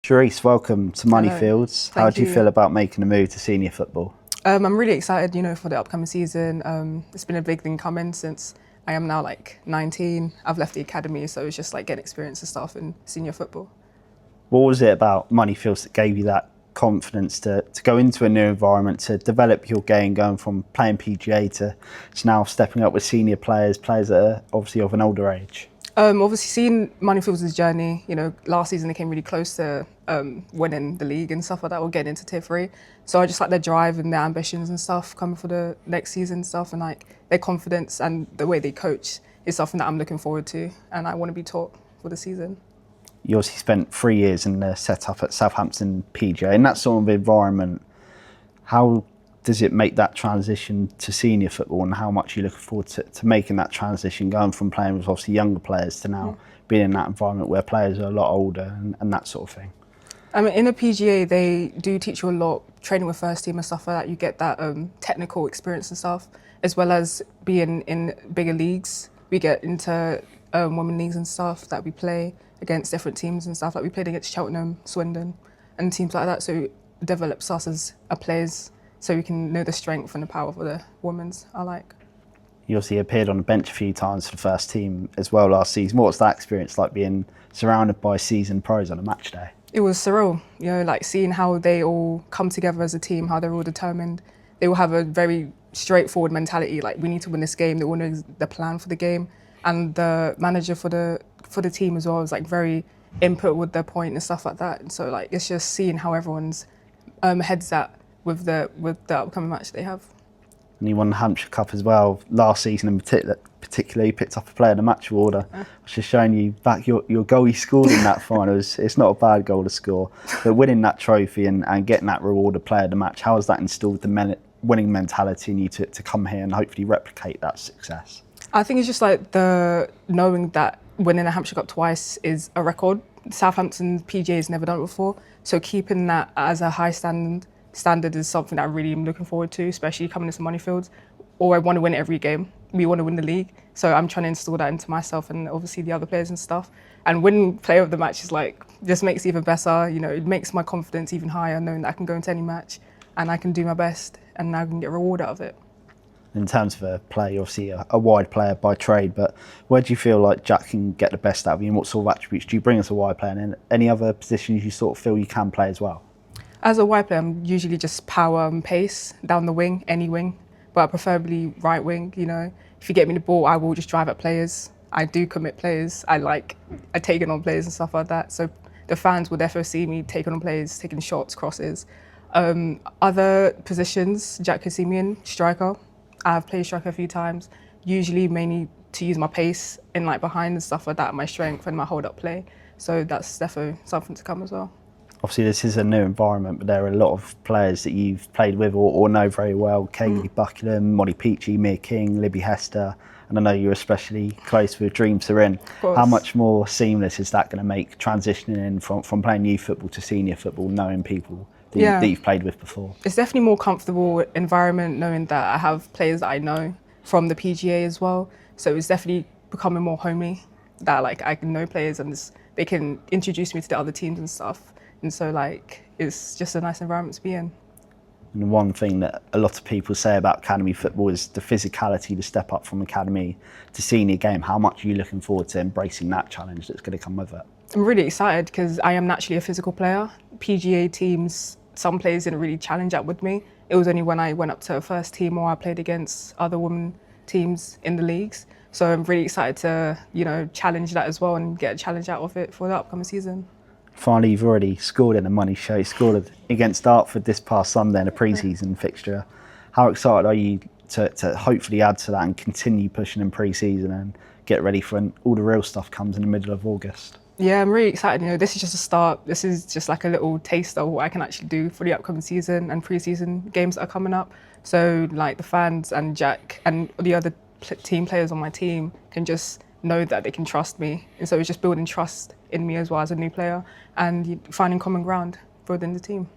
Sherise, welcome to Hello. Moneyfields. How Thank do you you. feel about making a move to senior football? I'm really excited, for the upcoming season. It's been a big thing coming since I am now like 19. I've left the academy, so it's just like getting experience and stuff in senior football. What was it about Moneyfields that gave you that confidence to go into a new environment, to develop your game, going from playing PGA to now stepping up with senior players that are obviously of an older age? Obviously, seeing Moneyfields' journey, last season they came really close to winning the league and stuff like that, or getting into tier 3. So I just like their drive and their ambitions and stuff coming for the next season and stuff, and like their confidence and the way they coach is something that I'm looking forward to, and I want to be taught for the season. You obviously spent 3 years in the setup at Southampton PGA. In that sort of environment, how does it make that transition to senior football, and how much are you looking forward to making that transition, going from playing with obviously younger players to now being in that environment where players are a lot older and that sort of thing? I mean, in a PGA, they do teach you a lot, training with first team and stuff like that. You get that technical experience and stuff, as well as being in bigger leagues. We get into women leagues and stuff that we play against different teams and stuff. Like we played against Cheltenham, Swindon, and teams like that. So it develops us as a players, so we can know the strength and the power for the women's. I like. You obviously appeared on the bench a few times for the first team as well last season. What was that experience like, being surrounded by seasoned pros on a match day? It was surreal, like seeing how they all come together as a team, how they're all determined. They all have a very straightforward mentality, like we need to win this game. They all know the plan for the game, and the manager for the team as well is like very input with their point and stuff like that. And so like it's just seeing how everyone's heads at with the upcoming match they have. And you won the Hampshire Cup as well last season in particular. You picked up a player of the match award. I was just showing you back your goal you scored in that final. It's not a bad goal to score, but winning that trophy and getting that reward of player of the match, how has that instilled the winning mentality in you to come here and hopefully replicate that success? I think it's just like the knowing that winning a Hampshire Cup twice is a record. Southampton PGA has never done it before, so keeping that as a high standard is something that I really am looking forward to, especially coming into Moneyfields. Or I want to win every game. We want to win the league, so I'm trying to install that into myself and obviously the other players and stuff. And winning player of the match is like just makes it even better. It makes my confidence even higher, knowing that I can go into any match and I can do my best and I can get a reward out of it. In terms of a player, you're obviously a wide player by trade, but where do you feel like Jack can get the best out of you, and what sort of attributes do you bring as a wide player, and in any other positions you sort of feel you can play as well? As a wide player, I'm usually just power and pace down the wing, any wing, but preferably right wing. If you get me the ball, I will just drive at players. I do commit players. I take it on players and stuff like that. So the fans will definitely see me taking on players, taking shots, crosses. Other positions, Jack can see me in striker. I've played striker a few times, usually mainly to use my pace and like behind and stuff like that, my strength and my hold-up play. So that's definitely something to come as well. Obviously, this is a new environment, but there are a lot of players that you've played with or know very well. Kayleigh Buckingham, Molly Peachy, Mia King, Libby Hester, and I know you're especially close with Dream Serin. How much more seamless is that going to make transitioning in from playing youth football to senior football, knowing people that you've played with before? It's definitely more comfortable environment knowing that I have players that I know from the PGA as well. So it's definitely becoming more homey, that like I can know players and they can introduce me to the other teams and stuff. And so like it's just a nice environment to be in. And one thing that a lot of people say about academy football is the physicality to step up from academy to senior game. How much are you looking forward to embracing that challenge that's going to come with it? I'm really excited because I am naturally a physical player. PGA teams, some players didn't really challenge that with me. It was only when I went up to a first team or I played against other women teams in the leagues. So I'm really excited to, challenge that as well and get a challenge out of it for the upcoming season. Finally, you've already scored in a money show. You scored against Dartford this past Sunday in a pre-season fixture. How excited are you to hopefully add to that and continue pushing in pre-season and get ready for when all the real stuff comes in the middle of August? Yeah, I'm really excited. This is just a start. This is just like a little taste of what I can actually do for the upcoming season and pre-season games that are coming up. So like the fans and Jack and the other team players on my team can just know that they can trust me. And so it's just building trust in me as well as a new player and finding common ground within the team.